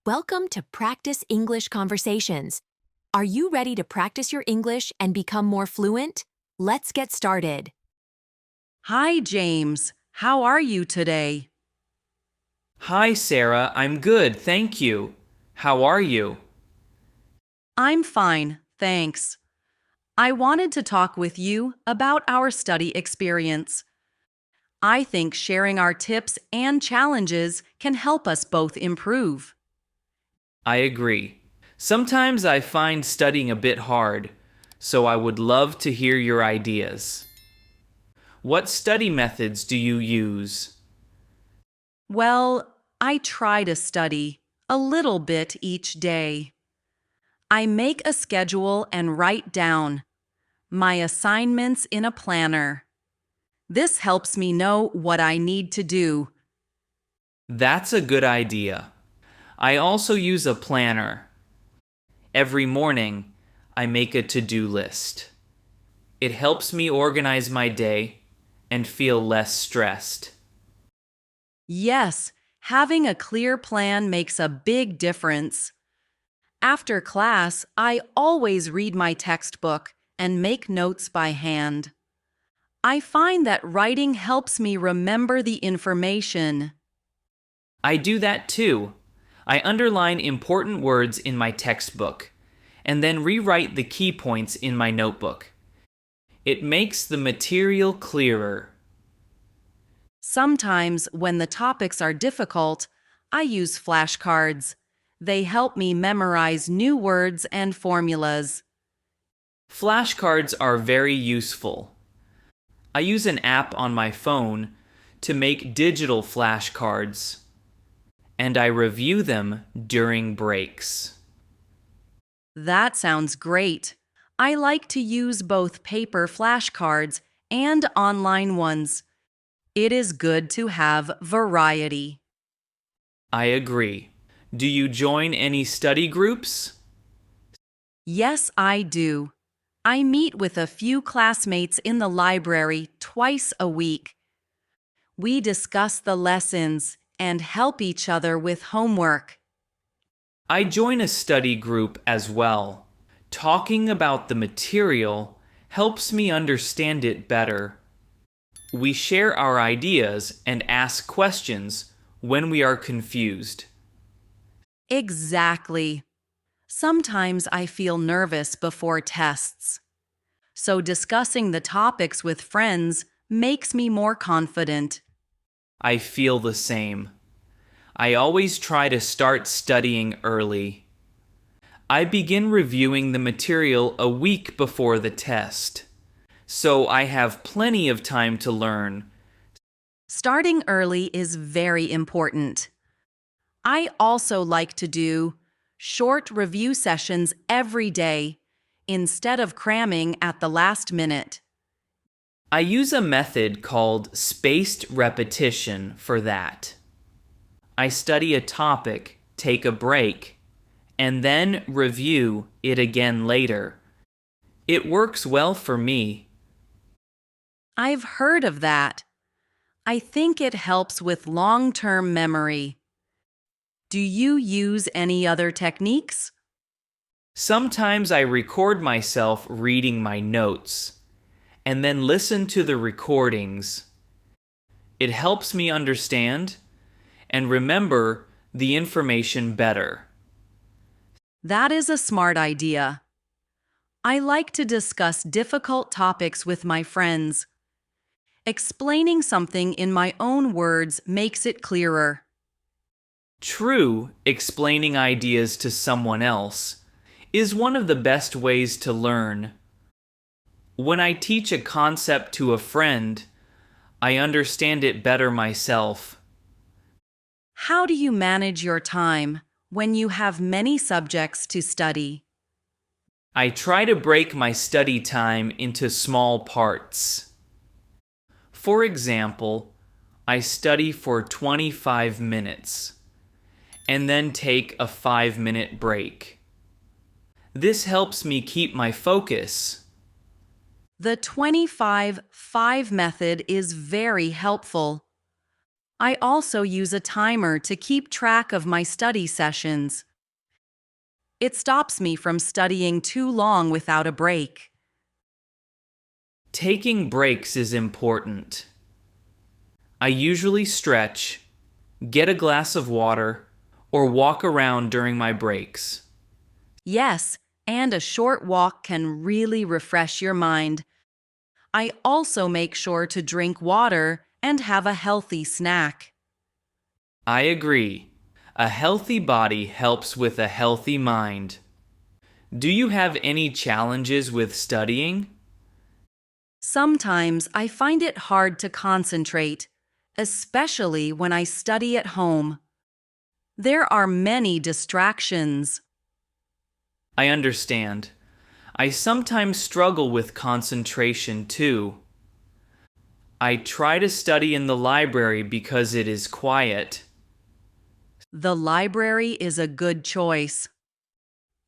Welcome to Practice English Conversations. Are you ready to practice your English and become more fluent? Let's get started. Hi, James. How are you today? Hi, Sarah. I'm good, thank you. How are you? I'm fine, thanks. I wanted to talk with you about our study experience. I think sharing our tips and challenges can help us both improve. I agree. Sometimes I find studying a bit hard, so I would love to hear your ideas. What study methods do you use? Well, I try to study a little bit each day. I make a schedule and write down my assignments in a planner. This helps me know what I need to do. That's a good idea. I also use a planner. Every morning, I make a to-do list. It helps me organize my day and feel less stressed. Yes, having a clear plan makes a big difference. After class, I always read my textbook and make notes by hand. I find that writing helps me remember the information. I do that too. I underline important words in my textbook and then rewrite the key points in my notebook. It makes the material clearer. Sometimes, when the topics are difficult, I use flashcards. They help me memorize new words and formulas. Flashcards are very useful. I use an app on my phone to make digital flashcards, and I review them during breaks. That sounds great. I like to use both paper flashcards and online ones. It is good to have variety. I agree. Do you join any study groups? Yes, I do. I meet with a few classmates in the library twice a week. We discuss the lessons and help each other with homework. I join a study group as well. Talking about the material helps me understand it better. We share our ideas and ask questions when we are confused. Exactly. Sometimes I feel nervous before tests. So discussing the topics with friends makes me more confident. I feel the same. I always try to start studying early. I begin reviewing the material a week before the test, so I have plenty of time to learn. Starting early is very important. I also like to do short review sessions every day instead of cramming at the last minute. I use a method called spaced repetition for that. I study a topic, take a break, and then review it again later. It works well for me. I've heard of that. I think it helps with long-term memory. Do you use any other techniques? Sometimes I record myself reading my notes and then listen to the recordings. It helps me understand and remember the information better. That is a smart idea. I like to discuss difficult topics with my friends. Explaining something in my own words makes it clearer. True, explaining ideas to someone else is one of the best ways to learn. When I teach a concept to a friend, I understand it better myself. How do you manage your time when you have many subjects to study? I try to break my study time into small parts. For example, I study for 25 minutes and then take a 5-minute break. This helps me keep my focus. The 25-5 method is very helpful. I also use a timer to keep track of my study sessions. It stops me from studying too long without a break. Taking breaks is important. I usually stretch, get a glass of water, or walk around during my breaks. Yes, and a short walk can really refresh your mind. I also make sure to drink water and have a healthy snack. I agree. A healthy body helps with a healthy mind. Do you have any challenges with studying? Sometimes I find it hard to concentrate, especially when I study at home. There are many distractions. I understand. I sometimes struggle with concentration too. I try to study in the library because it is quiet. The library is a good choice.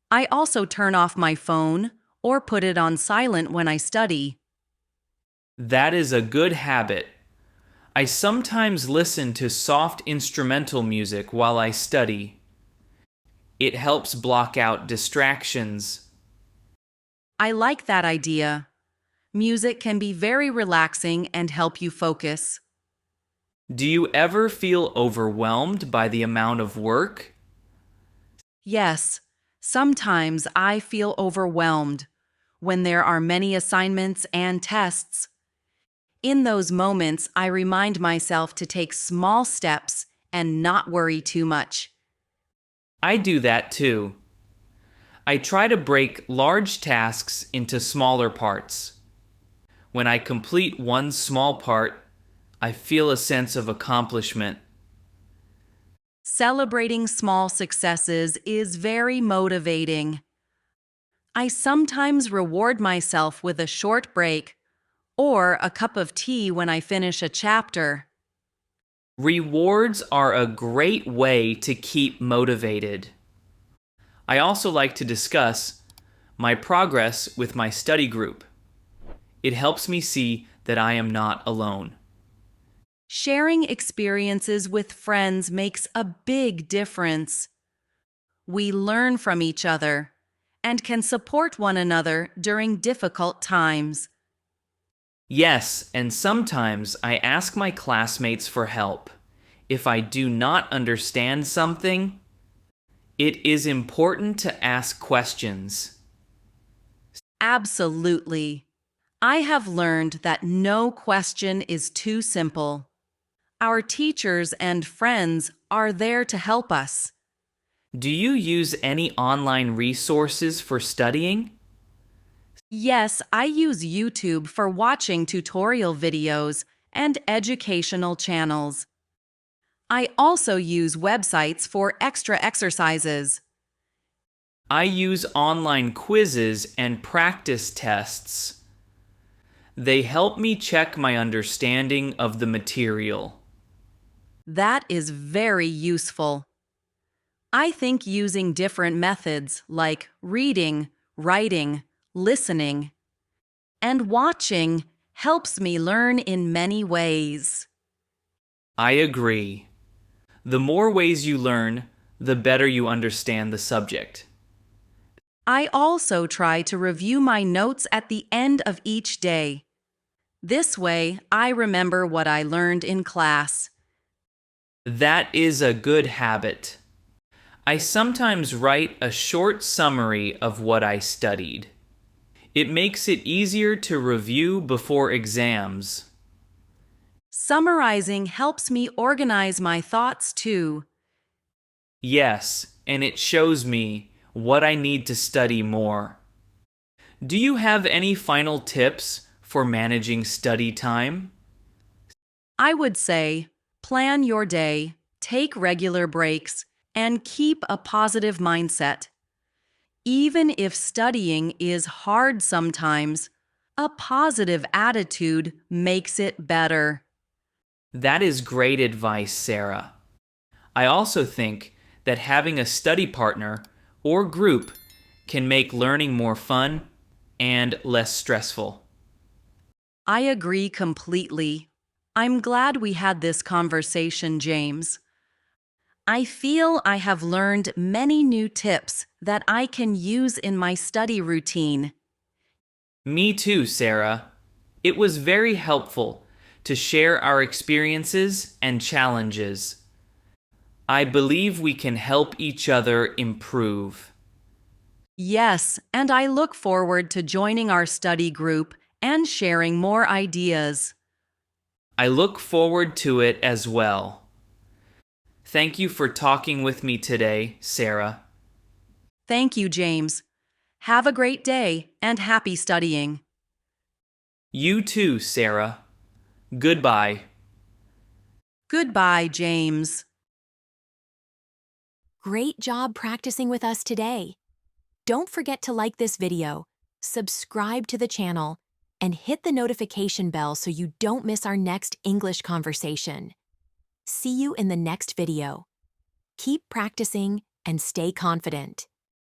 I also turn off my phone or put it on silent when I study. That is a good habit. I sometimes listen to soft instrumental music while I study. It helps block out distractions. I like that idea. Music can be very relaxing and help you focus. Do you ever feel overwhelmed by the amount of work? Yes, sometimes I feel overwhelmed when there are many assignments and tests. In those moments, I remind myself to take small steps and not worry too much. I do that too. I try to break large tasks into smaller parts. When I complete one small part, I feel a sense of accomplishment. Celebrating small successes is very motivating. I sometimes reward myself with a short break or a cup of tea when I finish a chapter. Rewards are a great way to keep motivated. I also like to discuss my progress with my study group. It helps me see that I am not alone. Sharing experiences with friends makes a big difference. We learn from each other and can support one another during difficult times. Yes, and sometimes I ask my classmates for help. If I do not understand something, it is important to ask questions. Absolutely. I have learned that no question is too simple. Our teachers and friends are there to help us. Do you use any online resources for studying? Yes, I use YouTube for watching tutorial videos and educational channels. I also use websites for extra exercises. I use online quizzes and practice tests. They help me check my understanding of the material. That is very useful. I think using different methods like reading, writing, listening, and watching helps me learn in many ways. I agree. The more ways you learn, the better you understand the subject. I also try to review my notes at the end of each day. This way, I remember what I learned in class. That is a good habit. I sometimes write a short summary of what I studied. It makes it easier to review before exams. Summarizing helps me organize my thoughts too. Yes, and it shows me what I need to study more. Do you have any final tips for managing study time? I would say, plan your day, take regular breaks, and keep a positive mindset. Even if studying is hard sometimes, a positive attitude makes it better. That is great advice, Sarah. I also think that having a study partner or group can make learning more fun and less stressful. I agree completely. I'm glad we had this conversation, James. I feel I have learned many new tips that I can use in my study routine. Me too, Sarah. It was very helpful to share our experiences and challenges. I believe we can help each other improve. Yes, and I look forward to joining our study group and sharing more ideas. I look forward to it as well. Thank you for talking with me today, Sarah. Thank you, James. Have a great day and happy studying. You too, Sarah. Goodbye. Goodbye, James. Great job practicing with us today. Don't forget to like this video, subscribe to the channel, and hit the notification bell so you don't miss our next English conversation. See you in the next video. Keep practicing and stay confident.